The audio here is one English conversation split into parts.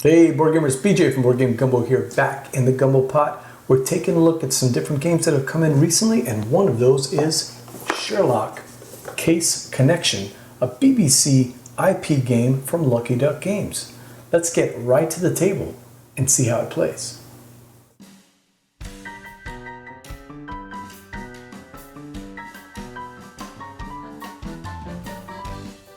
Hey board gamers, BJ from Board Game Gumbo here, back in the Gumbo pot. We're taking a look at some different games that have come in recently, and one of those is Sherlock Case Connection, a BBC IP game from Lucky Duck Games. Let's get right to the table and see how it plays.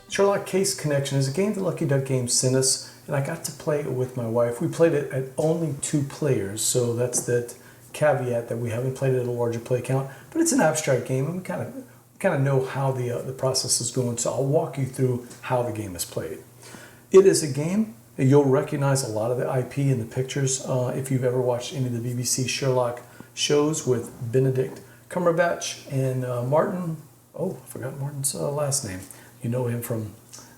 Sherlock Case Connection is a game that Lucky Duck Games sent us, and I got to play it with my wife. We played it at only 2 players, so that's that caveat that we haven't played it at a larger play count. But it's an abstract game, and we kind of know how the process is going. So I'll walk you through how the game is played. It is a game that you'll recognize a lot of the IP in the pictures if you've ever watched any of the BBC Sherlock shows with Benedict Cumberbatch and Martin. Oh, I forgot Martin's last name. You know him from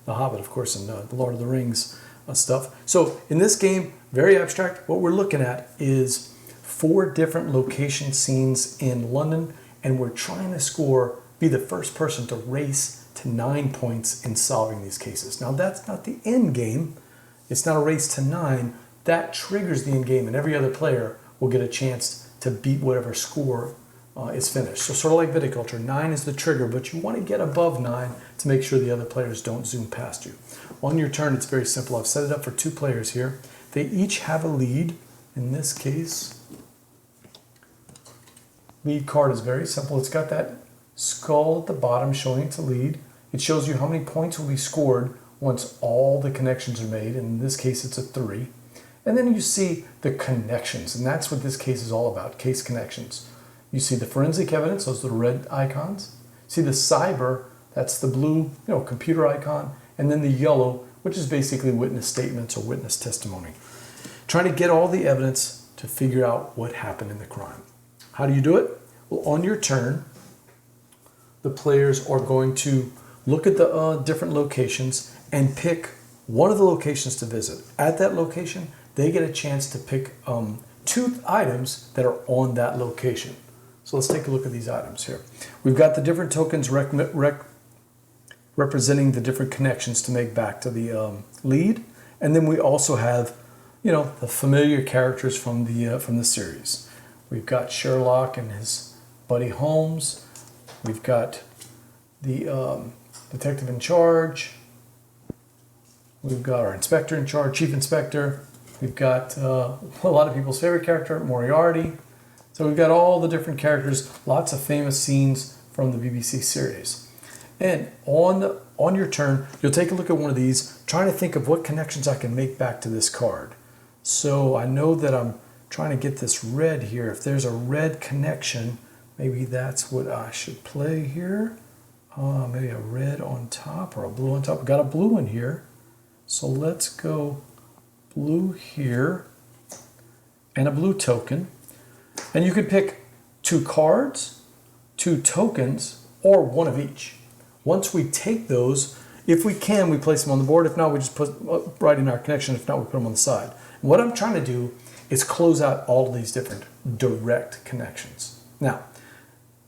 The Hobbit, of course, and The Lord of the Rings stuff. So in this game, very abstract, what we're looking at is 4 different location scenes in London, and we're trying to be the first person to race to 9 points in solving these cases. Now that's not the end game. It's not a race to 9. That triggers the end game, and every other player will get a chance to beat whatever score is finished. So sort of like viticulture, 9 is the trigger, but you want to get above 9 to make sure the other players don't zoom past you. On your turn, it's very simple. I've set it up for 2 players here. They each have a lead. In this case, lead card is very simple. It's got that skull at the bottom showing it's a lead. It shows you how many points will be scored once all the connections are made. In this case, it's a 3. And then you see the connections, and that's what this case is all about, case connections. You see the forensic evidence, those are the red icons. See the cyber, that's the blue, computer icon. And then the yellow, which is basically witness statements or witness testimony. Trying to get all the evidence to figure out what happened in the crime. How do you do it? Well, on your turn, the players are going to look at the different locations and pick one of the locations to visit. At that location, they get a chance to pick 2 items that are on that location. So let's take a look at these items here. We've got the different tokens representing the different connections to make back to the lead. And then we also have, the familiar characters from the series. We've got Sherlock and his buddy Holmes. We've got the detective in charge. We've got our inspector in charge, chief inspector. We've got a lot of people's favorite character, Moriarty. So we've got all the different characters, lots of famous scenes from the BBC series. And on your turn, you'll take a look at one of these, trying to think of what connections I can make back to this card. So I know that I'm trying to get this red here. If there's a red connection, maybe that's what I should play here. Maybe a red on top or a blue on top. I've got a blue one here. So let's go blue here and a blue token. And you could pick 2 cards, 2 tokens, or 1 of each. Once we take those, if we can, we place them on the board. If not, we just put right in our connection. If not, we put them on the side. And what I'm trying to do is close out all of these different direct connections. Now,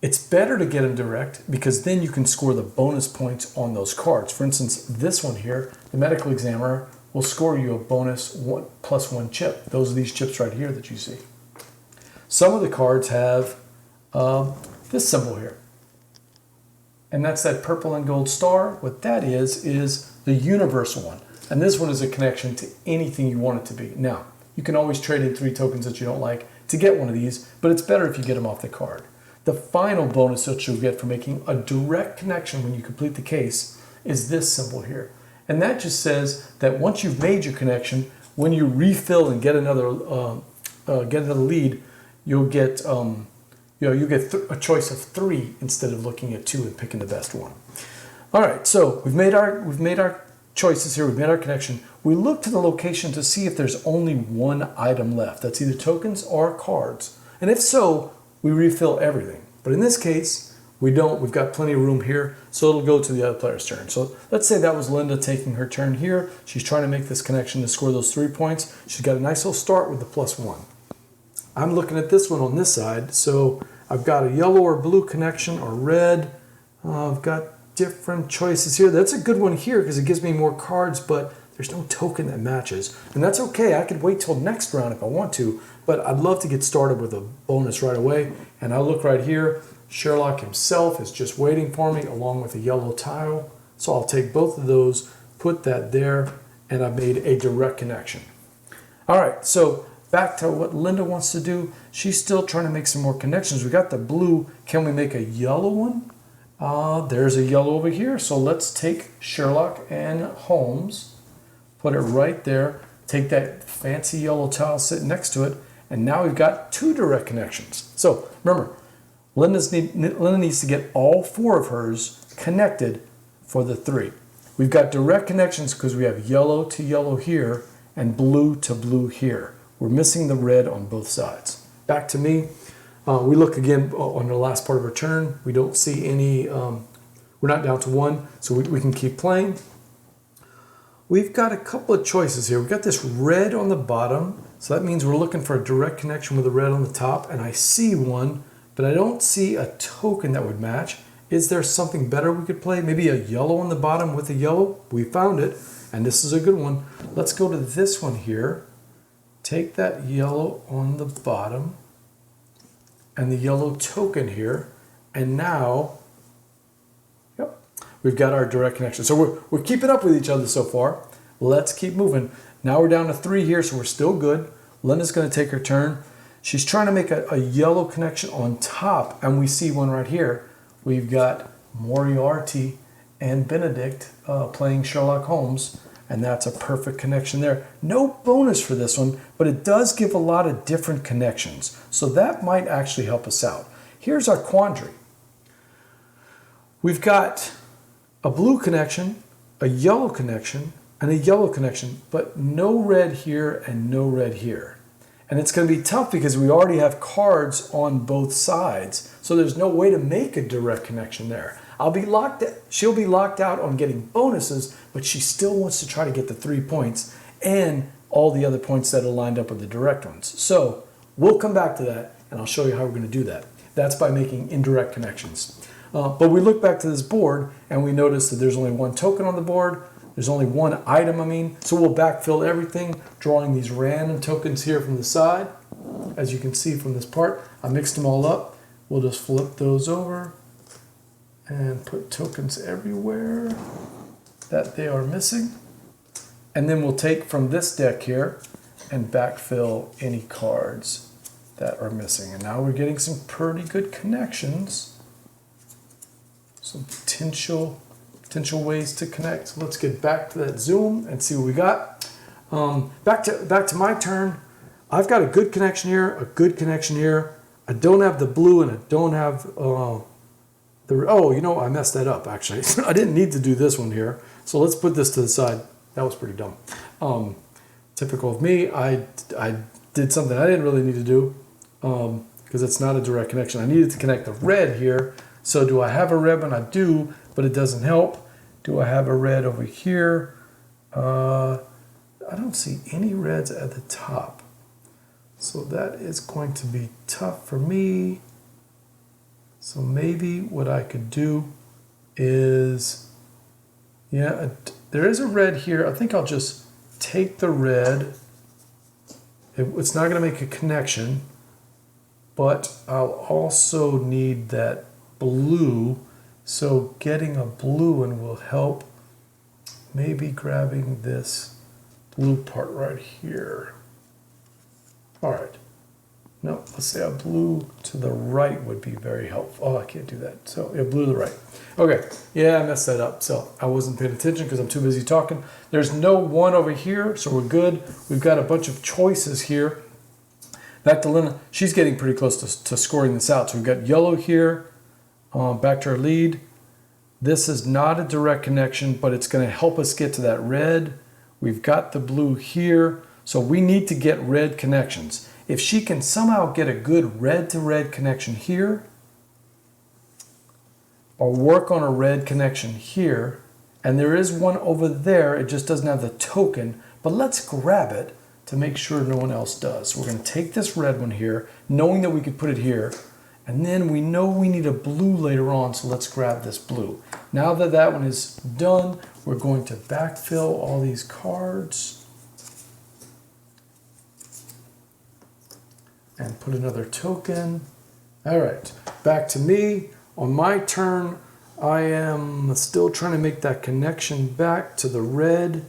it's better to get them direct because then you can score the bonus points on those cards. For instance, this one here, the medical examiner, will score you a bonus +1 chip. Those are these chips right here that you see. Some of the cards have this symbol here. And that's that purple and gold star. What that is the universal one. And this one is a connection to anything you want it to be. Now, you can always trade in 3 tokens that you don't like to get one of these, but it's better if you get them off the card. The final bonus that you'll get for making a direct connection when you complete the case is this symbol here. And that just says that once you've made your connection, when you refill and get another lead, you'll get a choice of 3 instead of looking at 2 and picking the best one. All right, so we've made our choices here. We've made our connection. We look to the location to see if there's only 1 item left. That's either tokens or cards. And if so, we refill everything. But in this case, we don't. We've got plenty of room here, so it'll go to the other player's turn. So let's say that was Linda taking her turn here. She's trying to make this connection to score those 3 points. She's got a nice little start with the +1. I'm looking at this one on this side, so I've got a yellow or blue connection or red. I've got different choices here. That's a good one here because it gives me more cards, but There's no token that matches. And that's okay. I could wait till next round if I want to, but I'd love to get started with a bonus right away. And I look right here. Sherlock himself is just waiting for me along with a yellow tile. So I'll take both of those, put that there, and I've made a direct connection. All right, so back to what Linda wants to do. She's still trying to make some more connections. We got the blue. Can we make a yellow one? There's a yellow over here. So let's take Sherlock and Holmes, put it right there, take that fancy yellow tile sitting next to it, and now we've got 2 direct connections. So remember, Linda needs to get all 4 of hers connected for the 3. We've got direct connections because we have yellow to yellow here and blue to blue here. We're missing the red on both sides. Back to me. We look again on the last part of our turn. We don't see any, we're not down to 1, so we can keep playing. We've got a couple of choices here. We've got this red on the bottom, so that means we're looking for a direct connection with the red on the top, and I see one, but I don't see a token that would match. Is there something better we could play? Maybe a yellow on the bottom with a yellow? We found it, and this is a good one. Let's go to this one here. Take that yellow on the bottom and the yellow token here, and now, yep, we've got our direct connection. So we're keeping up with each other so far. Let's keep moving. Now we're down to 3 here, so we're still good. Linda's going to take her turn. She's trying to make a yellow connection on top, and we see one right here. We've got Moriarty and Benedict playing Sherlock Holmes, and that's a perfect connection there. No bonus for this one, but it does give a lot of different connections, so that might actually help us out. Here's our quandary. We've got a blue connection, a yellow connection, and a yellow connection, but no red here and no red here. And it's going to be tough because we already have cards on both sides, so there's no way to make a direct connection there. She'll be locked out on getting bonuses, but she still wants to try to get the 3 points and all the other points that are lined up with the direct ones. So we'll come back to that, and I'll show you how we're going to do that. That's by making indirect connections. But we look back to this board, and we notice that there's only 1 token on the board. There's only 1 item, so we'll backfill everything, drawing these random tokens here from the side. As you can see from this part, I mixed them all up. We'll just flip those over and put tokens everywhere that they are missing. And then we'll take from this deck here and backfill any cards that are missing. And now we're getting some pretty good connections. Some potential ways to connect. So let's get back to that zoom and see what we got. Back to my turn. I've got a good connection here, a good connection here. I don't have the blue and I don't have I messed that up actually. I didn't need to do this one here. So let's put this to the side. That was pretty dumb. Typical of me, I did something I didn't really need to do because it's not a direct connection. I needed to connect the red here. So do I have a red one? I do, but it doesn't help. Do I have a red over here? I don't see any reds at the top. So that is going to be tough for me. So maybe what I could do is, there is a red here. I think I'll just take the red. It's not going to make a connection, but I'll also need that blue. So getting a blue one will help. Maybe grabbing this blue part right here. All right. No, let's say a blue to the right would be very helpful. Oh, I can't do that. So blue to the right. Okay, yeah, I messed that up. So I wasn't paying attention because I'm too busy talking. There's no 1 over here, so we're good. We've got a bunch of choices here. Back to Lena. She's getting pretty close to scoring this out. So we've got yellow here. Back to our lead. This is not a direct connection, but it's going to help us get to that red. We've got the blue here. So we need to get red connections. If she can somehow get a good red to red connection here, or work on a red connection here, and there is one over there, it just doesn't have the token, but let's grab it to make sure no one else does. So we're going to take this red one here, knowing that we could put it here, and then we know we need a blue later on, so let's grab this blue. Now that that one is done, we're going to backfill all these cards and put another token. All right, back to me. On my turn, I am still trying to make that connection back to the red.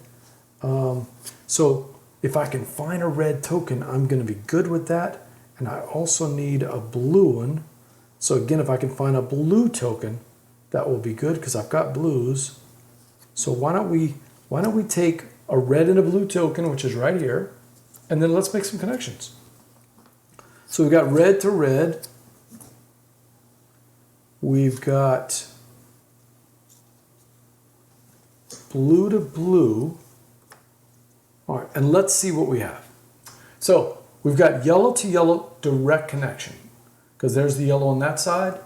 So if I can find a red token, I'm going to be good with that. And I also need a blue one. So again, if I can find a blue token, that will be good because I've got blues. So why don't we take a red and a blue token, which is right here, and then let's make some connections. So we've got red to red. We've got blue to blue. All right, and let's see what we have. So we've got yellow to yellow direct connection because there's the yellow on that side.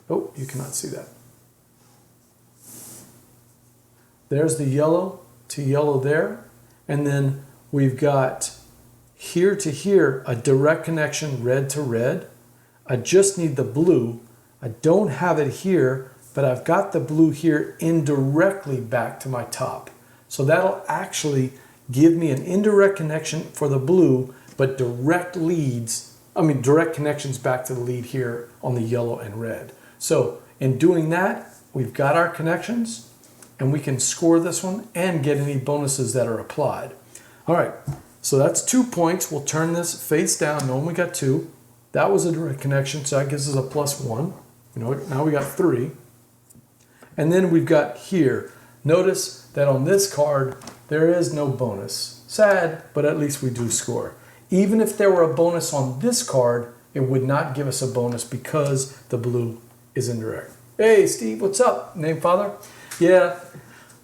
Oh, you cannot see that. There's the yellow to yellow there. And then we've got here to here a direct connection red to red. I just need the blue. I don't have it here, but I've got the blue here indirectly back to my top. So that'll actually give me an indirect connection for the blue, but direct connections back to the lead here on the yellow and red. So in doing that, we've got our connections and we can score this one and get any bonuses that are applied. All right, so that's 2 points. We'll turn this face down, knowing we got 2. That was a direct connection, so that gives us a +1. You know, now we got 3. And then we've got here. Notice that on this card, there is no bonus. Sad, but at least we do score. Even if there were a bonus on this card, it would not give us a bonus because the blue is indirect. Hey, Steve, what's up? Name, father? Yeah,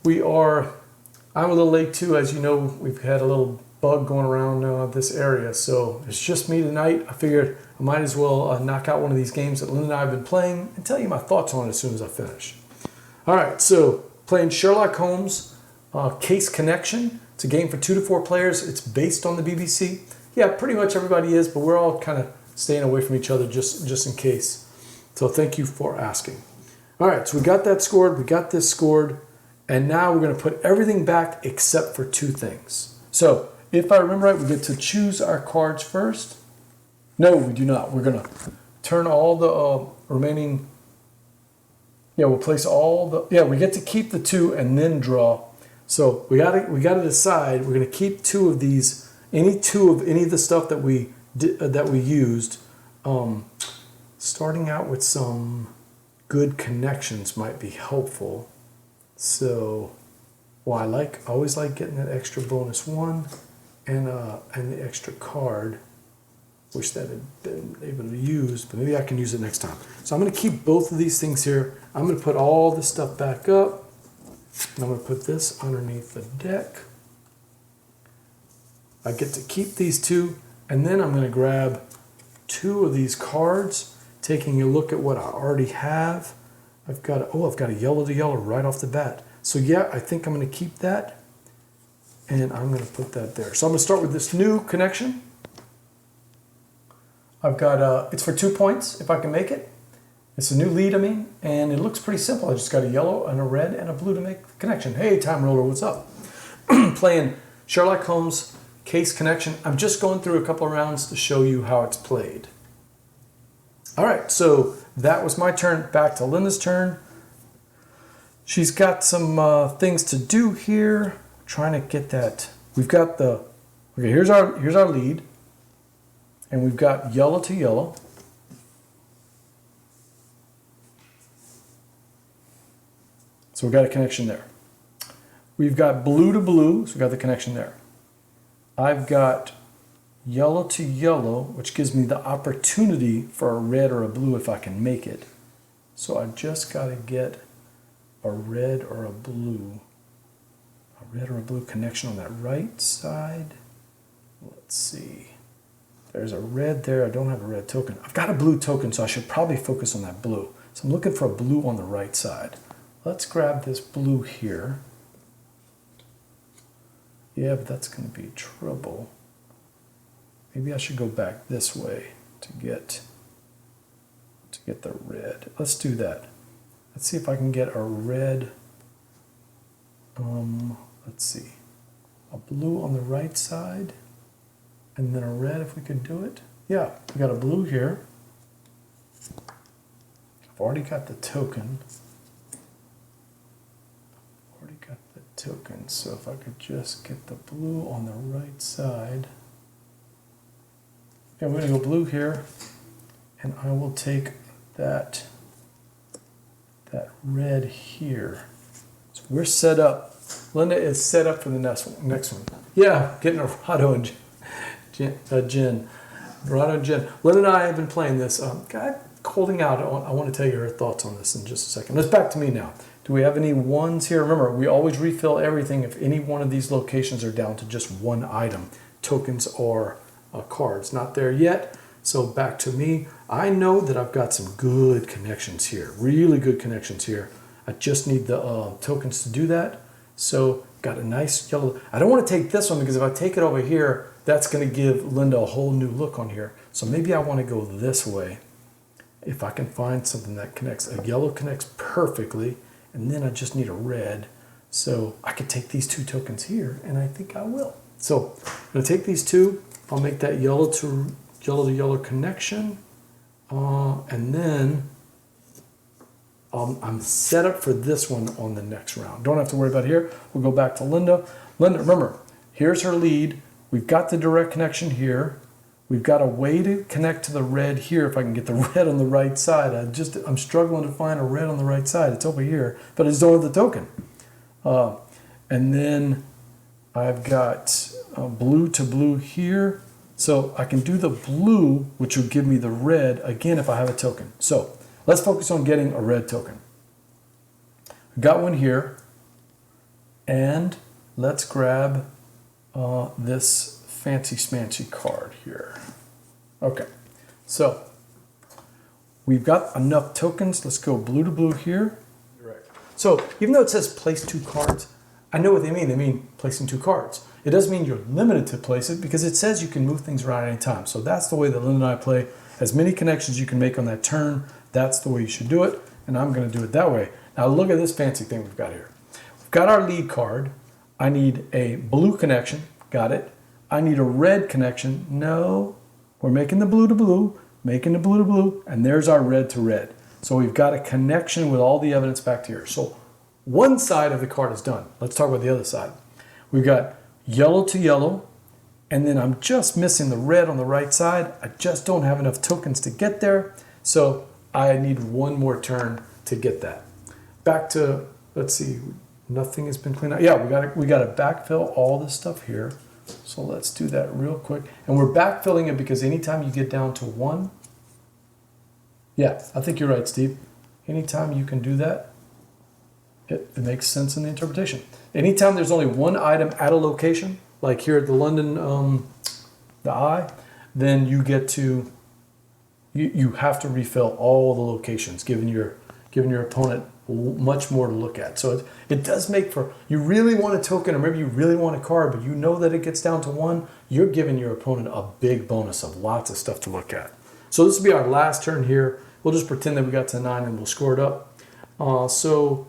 I'm a little late too. As you know, we've had a little bug going around this area. So it's just me tonight. I figured I might as well knock out one of these games that Lynn and I have been playing and tell you my thoughts on it as soon as I finish. All right, so playing Sherlock Holmes Case Connection. It's a game for 2 to 4 players. It's based on the BBC. Yeah, pretty much everybody is, but we're all kind of staying away from each other just in case. So thank you for asking. All right, so we got that scored. We got this scored. And now we're going to put everything back except for 2 things. So if I remember right, we get to choose our cards first. No, we do not. We're going to turn all the remaining... Yeah, we'll place all the... Yeah, we get to keep the 2 and then draw. So we got to decide. We're going to keep 2 of these. Any of the stuff that we used. Starting out with some good connections might be helpful. So, well, I always like getting that extra bonus 1 and the extra card. Wish that had been able to use, but maybe I can use it next time. So I'm going to keep both of these things here. I'm going to put all this stuff back up. And I'm going to put this underneath the deck. I get to keep these 2, and then I'm going to grab 2 of these cards, taking a look at what I already have. I've got a yellow to yellow right off the bat. So yeah, I think I'm going to keep that, and I'm going to put that there. So I'm going to start with this new connection. I've got, it's for 2 points if I can make it. It's a new lead, and it looks pretty simple. I just got a yellow and a red and a blue to make the connection. Hey, Time Roller, what's up? Playing Sherlock Holmes Case Connection. I'm just going through a couple of rounds to show you how it's played. All right, so that was my turn. Back to Linda's turn. She's got some things to do here. Trying to get that. We've got okay, here's our lead. And we've got yellow to yellow. So we've got a connection there. We've got blue to blue, so we've got the connection there. I've got yellow to yellow, which gives me the opportunity for a red or a blue if I can make it. So I just got to get a red or a blue connection on that right side. Let's see. There's a red there. I don't have a red token. I've got a blue token, so I should probably focus on that blue. So I'm looking for a blue on the right side. Let's grab this blue here. Yeah, but that's going to be trouble. Maybe I should go back this way to get the red. Let's do that. Let's see if I can get a red let's see, a blue on the right side, and then a red if we could do it. Yeah, we got a blue here. I've already got the token. So if I could just get the blue on the right side. Okay, I'm going to go blue here, and I will take that red here. So we're set up. Linda is set up for the next one. Yeah, getting a Rado and Gin. Rado and Gin. Linda and I have been playing this. Holding out, I want to tell you her thoughts on this in just a second. Let's back to me now. Do we have any ones here? Remember, we always refill everything if any one of these locations are down to just one item, tokens or cards. Not there yet, so back to me. I know that I've got some good connections here, really good connections here. I just need the tokens to do that. So got a nice yellow. I don't want to take this one because if I take it over here, that's going to give Linda a whole new look on here. So maybe I want to go this way. If I can find something that connects, a yellow connects perfectly. And then I just need a red. So I could take these two tokens here, and I think I will. So I'm gonna take these two, I'll make that yellow to yellow connection. And then I'm set up for this one on the next round. Don't have to worry about here. We'll go back to Linda. Linda, remember, here's her lead. We've got the direct connection here. We've got a way to connect to the red here if I can get the red on the right side. I'm struggling to find a red on the right side. It's over here, but I just don't have the token. And then I've got blue to blue here. So I can do the blue, which will give me the red, again, if I have a token. So let's focus on getting a red token. I've got one here. And let's grab this fancy smancy card here. Okay, so we've got enough tokens. Let's go blue to blue here. Right. So even though it says place 2 cards, I know what they mean. They mean placing 2 cards. It doesn't mean you're limited to place it because it says you can move things around any time. So that's the way that Linda and I play. As many connections you can make on that turn, that's the way you should do it. And I'm going to do it that way. Now look at this fancy thing we've got here. We've got our lead card. I need a blue connection. Got it. I need a red connection. No, we're making the blue to blue, making the blue to blue, and there's our red to red. So we've got a connection with all the evidence back here. So one side of the card is done. Let's talk about the other side. We've got yellow to yellow, and then I'm just missing the red on the right side. I just don't have enough tokens to get there. So I need one more turn to get that. Back to, let's see, nothing has been cleaned out. Yeah, we got to backfill all this stuff here. So let's do that real quick. And we're backfilling it because anytime you get down to 1, yeah, I think you're right, Steve. Anytime you can do that, it makes sense in the interpretation. Anytime there's only one item at a location, like here at the London, the Eye, then you get to, you have to refill all the locations, giving your opponent much more to look at. So it does make for, you really want a token or maybe you really want a card, but you know that it gets down to 1, you're giving your opponent a big bonus of lots of stuff to look at. So this will be our last turn here. We'll just pretend that we got to 9 and we'll score it up. So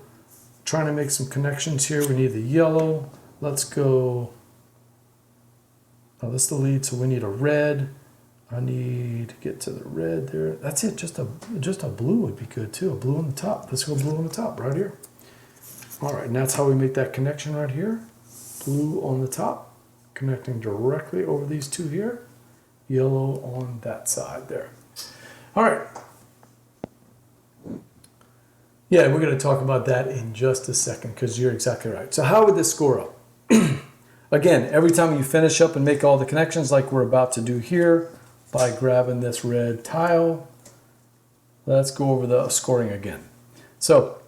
trying to make some connections here. We need the yellow. Let's go, this is the lead, so we need a red. I need to get to the red there. That's it. Just a blue would be good too. A blue on the top. Let's go blue on the top right here. All right, and that's how we make that connection right here. Blue on the top, connecting directly over these two here. Yellow on that side there. All right. Yeah, we're going to talk about that in just a second because you're exactly right. So how would this score up? Again, every time you finish up and make all the connections like we're about to do here, by grabbing this red tile. Let's go over the scoring again. So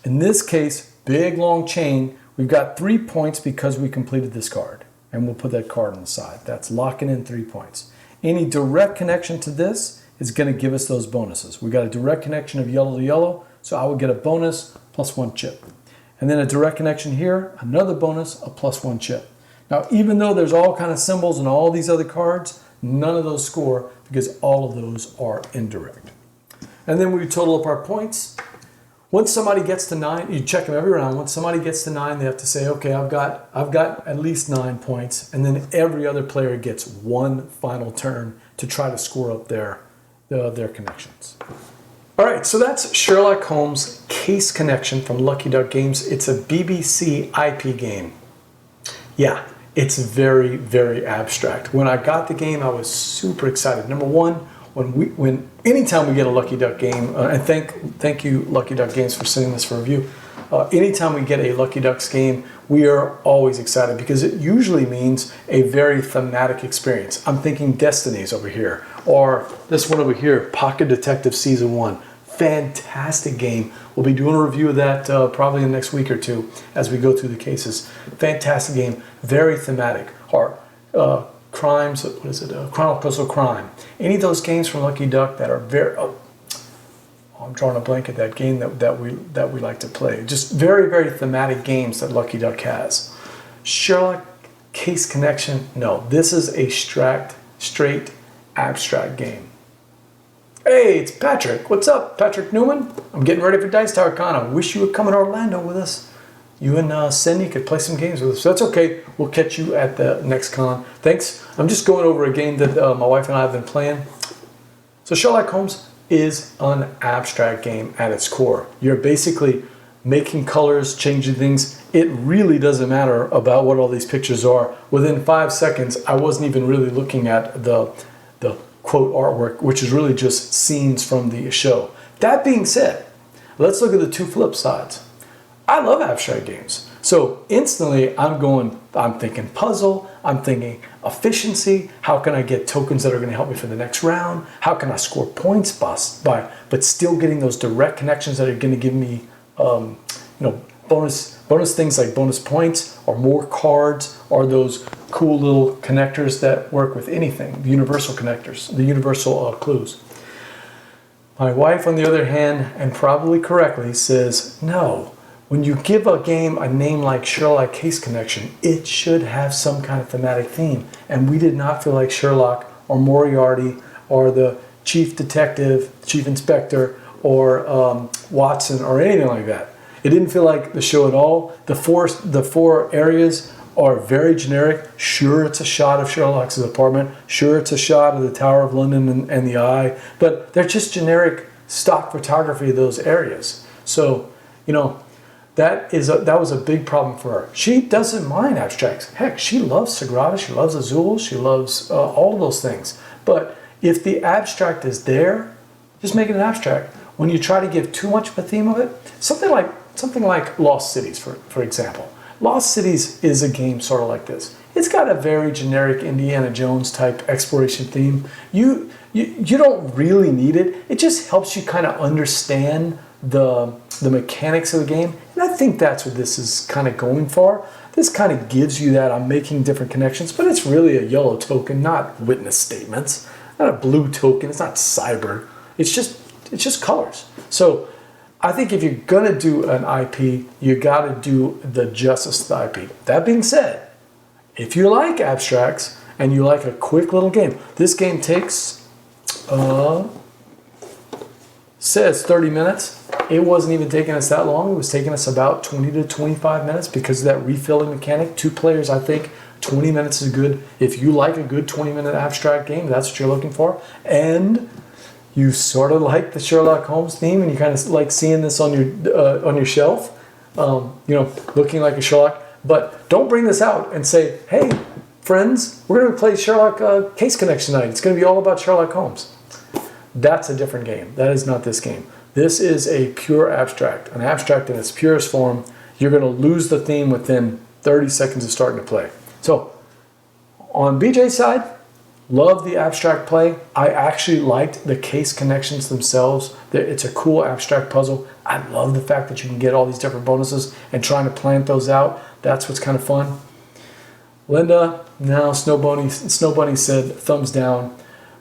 in this case, big long chain, we've got 3 points because we completed this card. And we'll put that card on the side. That's locking in 3 points. Any direct connection to this is going to give us those bonuses. We got a direct connection of yellow to yellow, so I would get a bonus plus 1 chip. And then a direct connection here, another bonus, a plus 1 chip. Now, even though there's all kind of symbols and all these other cards, none of those score because all of those are indirect. And then we total up our points. Once somebody gets to 9, you check them every round. Once somebody gets to 9, they have to say, okay, I've got at least 9 points, and then every other player gets one final turn to try to score up their connections. All right, so that's Sherlock Holmes Case Connection from Lucky Duck Games. It's a BBC IP game. Yeah, it's very, very abstract. When I got the game, I was super excited. Number one, anytime we get a Lucky Duck game, and thank you Lucky Duck Games for sending this for review. Anytime we get a Lucky Ducks game, we are always excited because it usually means a very thematic experience. I'm thinking Destinies over here, or this one over here, Pocket Detective Season 1. Fantastic game. We'll be doing a review of that probably in the next week or two as we go through the cases. Fantastic game, very thematic. Or Crimes, what is it? Chronicles of Crime. Any of those games from Lucky Duck that are very... I'm drawing a blank at that game that we like to play. Just very, very thematic games that Lucky Duck has. Sherlock Case Connection, no. This is a straight abstract game. Hey, it's Patrick. What's up, Patrick Newman? I'm getting ready for Dice Tower Con. I wish you would come to Orlando with us. You and Cindy could play some games with us. So that's okay. We'll catch you at the next con. Thanks. I'm just going over a game that my wife and I have been playing. So Sherlock Holmes is an abstract game at its core. You're basically making colors, changing things. It really doesn't matter about what all these pictures are. Within 5 seconds, I wasn't even really looking at the quote artwork, which is really just scenes from the show. That being said, let's look at the two flip sides. I love abstract games. So instantly I'm thinking puzzle, I'm thinking efficiency, how can I get tokens that are going to help me for the next round, how can I score points but still getting those direct connections that are going to give me bonus things like bonus points or more cards or those cool little connectors that work with anything, the universal connectors, the universal clues. My wife, on the other hand, and probably correctly, says, no, when you give a game a name like Sherlock Case Connection, it should have some kind of thematic theme. And we did not feel like Sherlock or Moriarty or the chief detective, chief inspector, or Watson or anything like that. It didn't feel like the show at all. The four areas are very generic. Sure, it's a shot of Sherlock's apartment. Sure, it's a shot of the Tower of London and the Eye. But they're just generic stock photography of those areas. So, that was a big problem for her. She doesn't mind abstracts. Heck, she loves Sagrada, she loves Azul, she loves all of those things. But if the abstract is there, just make it an abstract. When you try to give too much of a theme of it, something like Lost Cities, for example. Lost Cities is a game sort of like this. It's got a very generic Indiana Jones type exploration theme. You don't really need it. It just helps you kind of understand the mechanics of the game. And I think that's what this is kind of going for. This kind of gives you that I'm making different connections, but it's really a yellow token, not witness statements. Not a blue token, it's not cyber. It's just colors. So I think if you're gonna do an IP, you gotta do the justice to the IP. That being said, if you like abstracts and you like a quick little game, this game takes, says 30 minutes. It wasn't even taking us that long. It was taking us about 20 to 25 minutes because of that refilling mechanic. 2 players, I think 20 minutes is good. If you like a good 20-minute abstract game, that's what you're looking for. And you sort of like the Sherlock Holmes theme and you kind of like seeing this on your shelf, looking like a Sherlock. But don't bring this out and say, hey, friends, we're going to play Sherlock Case Connection tonight. It's going to be all about Sherlock Holmes. That's a different game. That is not this game. This is a pure abstract, an abstract in its purest form. You're going to lose the theme within 30 seconds of starting to play. So on BJ's side, love the abstract play. I actually liked the case connections themselves. It's a cool abstract puzzle. I love the fact that you can get all these different bonuses and trying to plant those out. That's what's kind of fun. Linda, now Snow Bunny said thumbs down.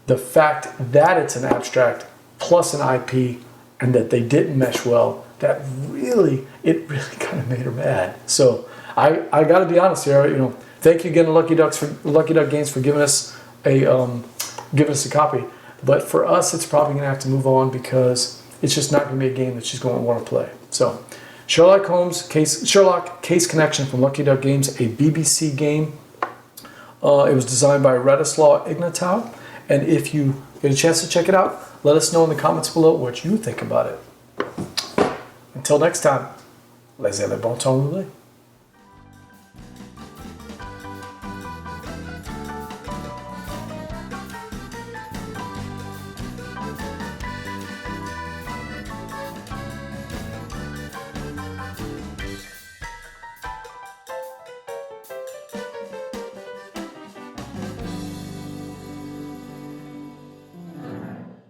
The fact that it's an abstract plus an IP and that they didn't mesh well, it really kind of made her mad. So I got to be honest here. Thank you again to Lucky Duck Games for giving us a copy. But for us, it's probably going to have to move on because it's just not going to be a game that she's going to want to play. So, Sherlock Case Connection from Lucky Duck Games, a BBC game. It was designed by Radosław Ignatów, and if you get a chance to check it out, let us know in the comments below what you think about it. Until next time, laissez le bon temps rouler.